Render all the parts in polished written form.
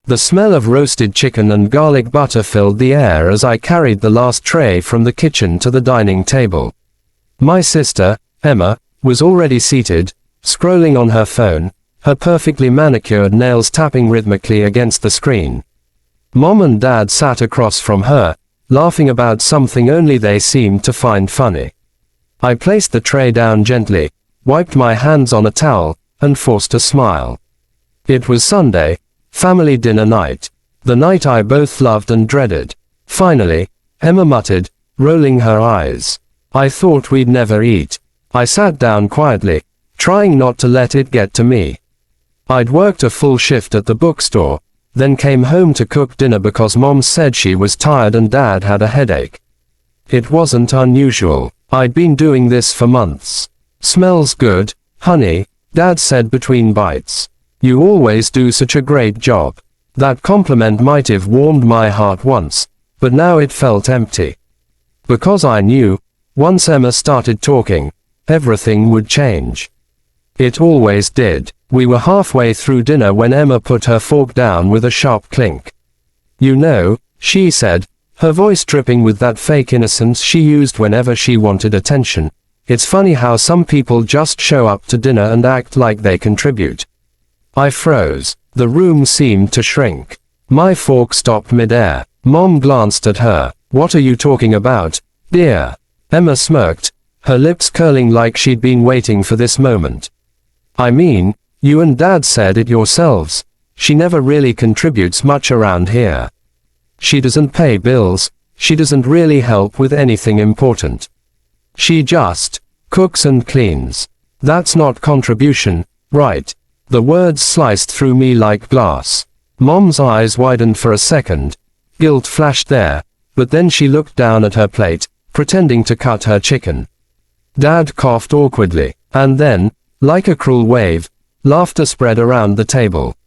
The smell of roasted chicken and garlic butter filled the air as I carried the last tray from the kitchen to the dining table. My sister, Emma, was already seated, scrolling on her phone, her perfectly manicured nails tapping rhythmically against the screen. Mom and Dad sat across from her, laughing about something only they seemed to find funny. I placed the tray down gently, wiped my hands on a towel, and forced a smile. It was Sunday, family dinner night, the night I both loved and dreaded. Finally, Emma muttered, rolling her eyes. I thought we'd never eat. I sat down quietly, trying not to let it get to me. I'd worked a full shift at the bookstore, then came home to cook dinner because Mom said she was tired and Dad had a headache. It wasn't unusual. I'd been doing this for months. Smells good, honey, Dad said between bites. You always do such a great job. That compliment might have warmed my heart once, but now it felt empty. Because I knew, once Emma started talking, everything would change. It always did. We were halfway through dinner when Emma put her fork down with a sharp clink. You know, she said, her voice dripping with that fake innocence she used whenever she wanted attention, it's funny how some people just show up to dinner and act like they contribute. I froze. The room seemed to shrink. My fork stopped mid-air. Mom glanced at her. What are you talking about, dear? Emma smirked, her lips curling like she'd been waiting for this moment. I mean, you and Dad said it yourselves. She never really contributes much around here. She doesn't pay bills, she doesn't really help with anything important. She just cooks and cleans. That's not contribution, right? The words sliced through me like glass. Mom's eyes widened for a second. Guilt flashed there, but then she looked down at her plate, pretending to cut her chicken. Dad coughed awkwardly, and then, like a cruel wave, laughter spread around the table.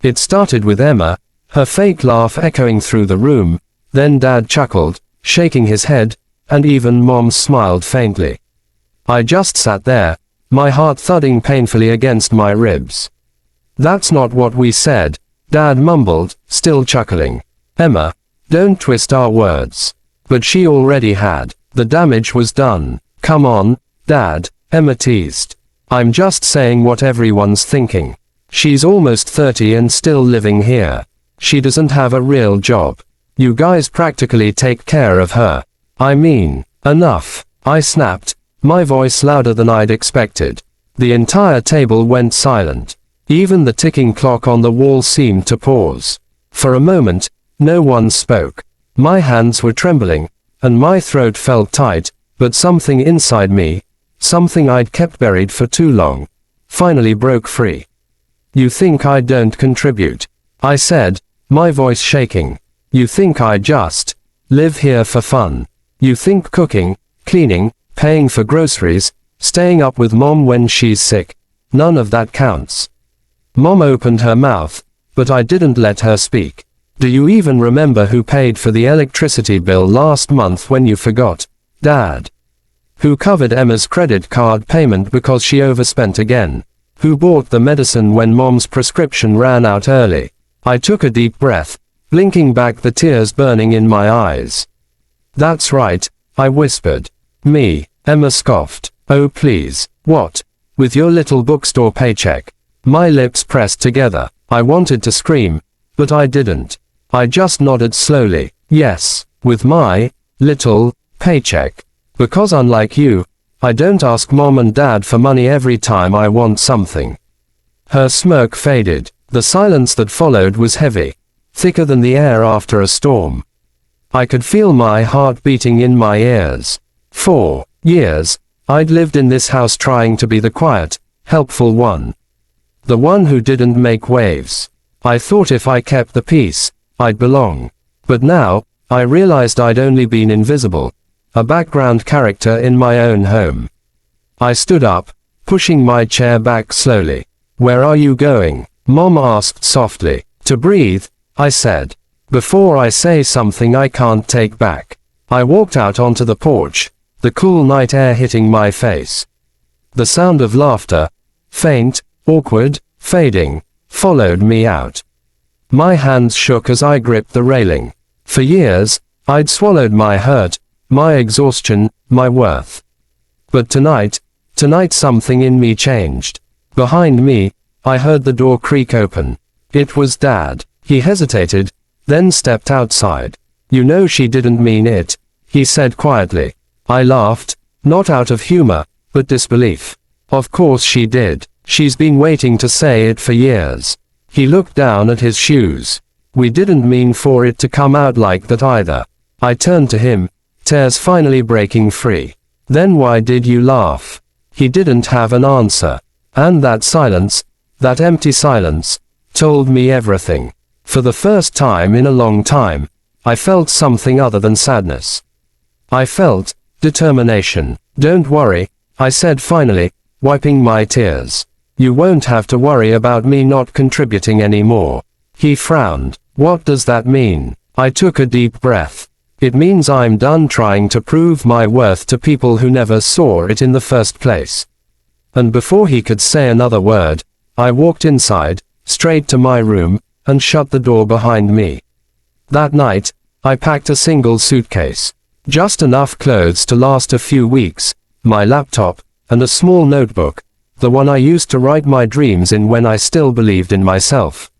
It started with Emma, her fake laugh echoing through the room, then Dad chuckled, shaking his head, and even Mom smiled faintly. I just sat there, my heart thudding painfully against my ribs. That's not what we said, Dad mumbled, still chuckling. Emma, don't twist our words. But she already had. The damage was done. Come on, Dad, Emma teased. I'm just saying what everyone's thinking. She's almost 30 and still living here. She doesn't have a real job. You guys practically take care of her. I mean, enough, I snapped, my voice louder than I'd expected. The entire table went silent. Even the ticking clock on the wall seemed to pause. For a moment, no one spoke. My hands were trembling, and my throat felt tight, but something inside me, something I'd kept buried for too long, finally broke free. You think I don't contribute? I said, my voice shaking. You think I just live here for fun? You think cooking, cleaning, paying for groceries, staying up with Mom when she's sick, none of that counts? Mom opened her mouth, but I didn't let her speak. Do you even remember who paid for the electricity bill last month when you forgot, Dad? Who covered Emma's credit card payment because she overspent again? Who bought the medicine when Mom's prescription ran out early? I took a deep breath, blinking back the tears burning in my eyes. That's right, I whispered. Me, Emma scoffed. Oh please, what? With your little bookstore paycheck? My lips pressed together. I wanted to scream, but I didn't. I just nodded slowly. Yes, with my little paycheck. Because unlike you, I don't ask Mom and Dad for money every time I want something. Her smirk faded. The silence that followed was heavy, thicker than the air after a storm. I could feel my heart beating in my ears. 4 years, I'd lived in this house trying to be the quiet, helpful one. The one who didn't make waves. I thought if I kept the peace, I'd belong. But now, I realized I'd only been invisible, a background character in my own home. I stood up, pushing my chair back slowly. Where are you going? Mom asked softly. To breathe, I said. Before I say something I can't take back. I walked out onto the porch, the cool night air hitting my face. The sound of laughter, faint, awkward, fading, followed me out. My hands shook as I gripped the railing. For years, I'd swallowed my hurt, my exhaustion, my worth. But tonight something in me changed. Behind me, I heard the door creak open. It was Dad. He hesitated, then stepped outside. "You know she didn't mean it," he said quietly. I laughed, not out of humor, but disbelief. "Of course she did. She's been waiting to say it for years." He looked down at his shoes. "We didn't mean for it to come out like that either." I turned to him, tears finally breaking free. "Then why did you laugh?" He didn't have an answer. And that silence, that empty silence, told me everything. For the first time in a long time, I felt something other than sadness. I felt determination. "Don't worry," I said finally, wiping my tears. "You won't have to worry about me not contributing anymore." He frowned. "What does that mean?" I took a deep breath. "It means I'm done trying to prove my worth to people who never saw it in the first place." And before he could say another word, I walked inside, straight to my room, and shut the door behind me. That night, I packed a single suitcase. Just enough clothes to last a few weeks, my laptop, and a small notebook, the one I used to write my dreams in when I still believed in myself.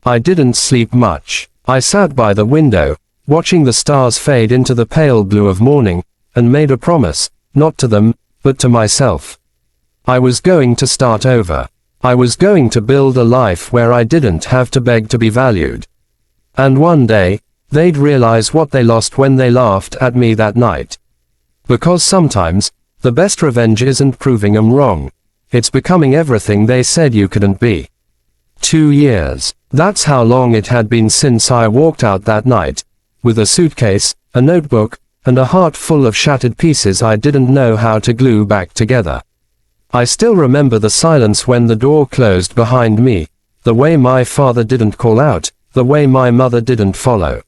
I didn't sleep much. I sat by the window, watching the stars fade into the pale blue of morning, and made a promise, not to them, but to myself. I was going to start over. I was going to build a life where I didn't have to beg to be valued. And one day, they'd realize what they lost when they laughed at me that night. Because sometimes, the best revenge isn't proving 'em wrong. It's becoming everything they said you couldn't be. 2 years. That's how long it had been since I walked out that night, with a suitcase, a notebook, and a heart full of shattered pieces I didn't know how to glue back together. I still remember the silence when the door closed behind me, the way my father didn't call out, the way my mother didn't follow.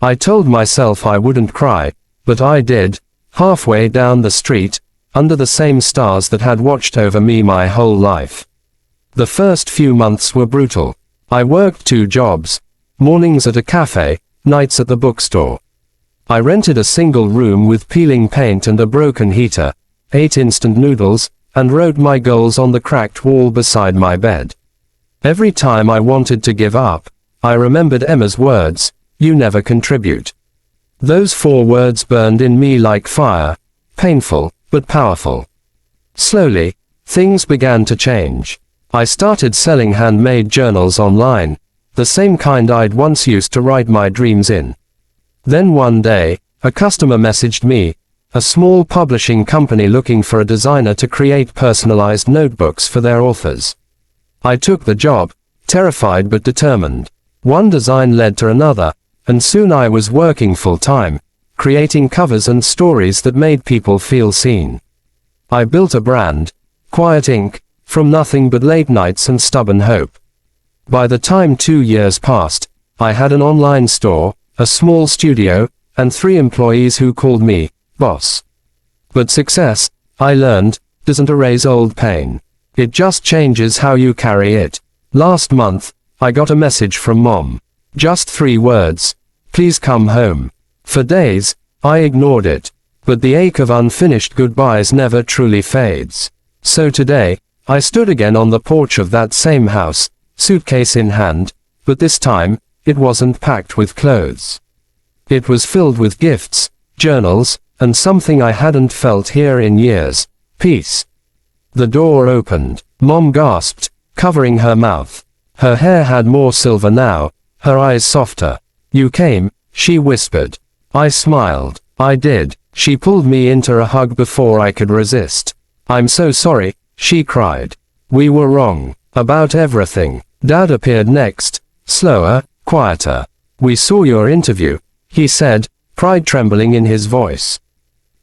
I told myself I wouldn't cry, but I did, halfway down the street, under the same stars that had watched over me my whole life. The first few months were brutal. I worked 2 jobs, mornings at a cafe, nights at the bookstore. I rented a single room with peeling paint and a broken heater, ate instant noodles, and wrote my goals on the cracked wall beside my bed. Every time I wanted to give up, I remembered Emma's words, "You never contribute." Those 4 words burned in me like fire, painful, but powerful. Slowly, things began to change. I started selling handmade journals online, the same kind I'd once used to write my dreams in. Then one day, a customer messaged me, a small publishing company looking for a designer to create personalized notebooks for their authors. I took the job, terrified but determined. One design led to another, and soon I was working full-time, creating covers and stories that made people feel seen. I built a brand, Quiet Ink, from nothing but late nights and stubborn hope. By the time 2 years passed, I had an online store, a small studio, and 3 employees who called me boss. But success, I learned, doesn't erase old pain. It just changes how you carry it. Last month, I got a message from Mom. Just 3 words. "Please come home." For days, I ignored it. But the ache of unfinished goodbyes never truly fades. So today, I stood again on the porch of that same house, suitcase in hand, but this time, it wasn't packed with clothes. It was filled with gifts, journals, and something I hadn't felt here in years, peace. The door opened. Mom gasped, covering her mouth. Her hair had more silver now, her eyes softer. "You came," she whispered. I smiled. I did. She pulled me into a hug before I could resist. "I'm so sorry," she cried. "We were wrong. About everything." Dad appeared next, slower, quieter. "We saw your interview," he said, pride trembling in his voice.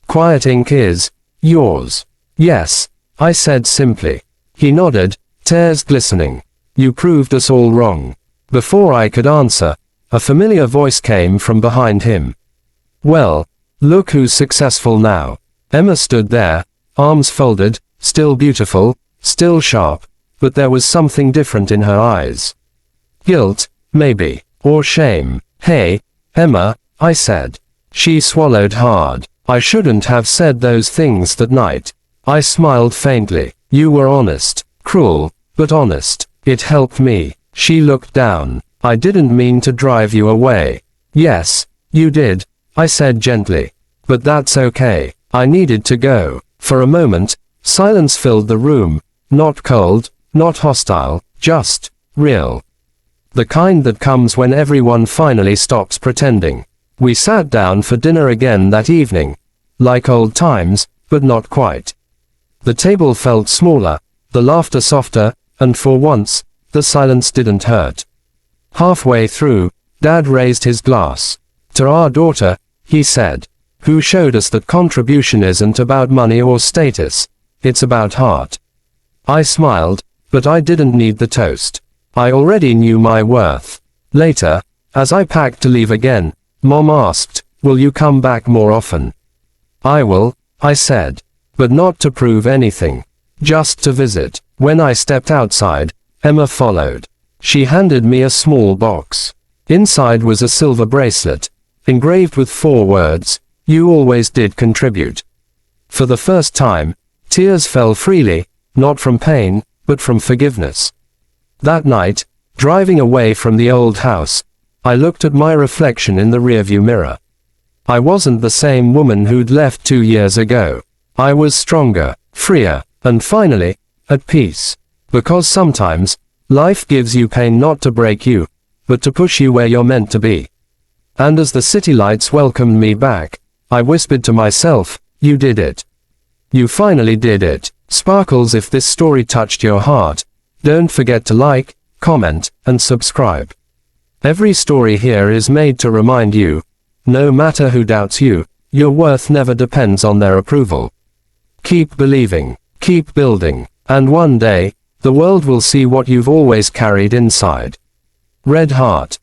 "Quiet Ink is yours." "Yes," I said simply. He nodded, tears glistening. "You proved us all wrong." Before I could answer, a familiar voice came from behind him. "Well, look who's successful now." Emma stood there, arms folded, still beautiful, still sharp, but there was something different in her eyes. Guilt, maybe, or shame. Hey, Emma, I said. She swallowed hard. I shouldn't have said those things that night. I smiled faintly. You were honest. Cruel, but honest. It helped me. She looked down. I didn't mean to drive you away. Yes, you did, I said gently. But that's okay. I needed to go. For a moment, silence filled the room. Not cold, not hostile, just real. The kind that comes when everyone finally stops pretending. We sat down for dinner again that evening. Like old times, but not quite. The table felt smaller, the laughter softer, and for once, the silence didn't hurt. Halfway through, Dad raised his glass. To our daughter, he said, who showed us that contribution isn't about money or status, it's about heart. I smiled, but I didn't need the toast. I already knew my worth. Later, as I packed to leave again, Mom asked, will you come back more often? I will, I said. But not to prove anything. Just to visit. When I stepped outside, Emma followed. She handed me a small box. Inside was a silver bracelet, engraved with 4 words, you always did contribute. For the first time, tears fell freely, not from pain, but from forgiveness. That night, driving away from the old house, I looked at my reflection in the rearview mirror. I wasn't the same woman who'd left 2 years ago. I was stronger, freer, and finally, at peace. Because sometimes, life gives you pain not to break you, but to push you where you're meant to be. And as the city lights welcomed me back, I whispered to myself, you did it. You finally did it. Sparkles, if this story touched your heart, don't forget to like, comment, and subscribe. Every story here is made to remind you, no matter who doubts you, your worth never depends on their approval. Keep believing, keep building, and one day, the world will see what you've always carried inside. Red Heart.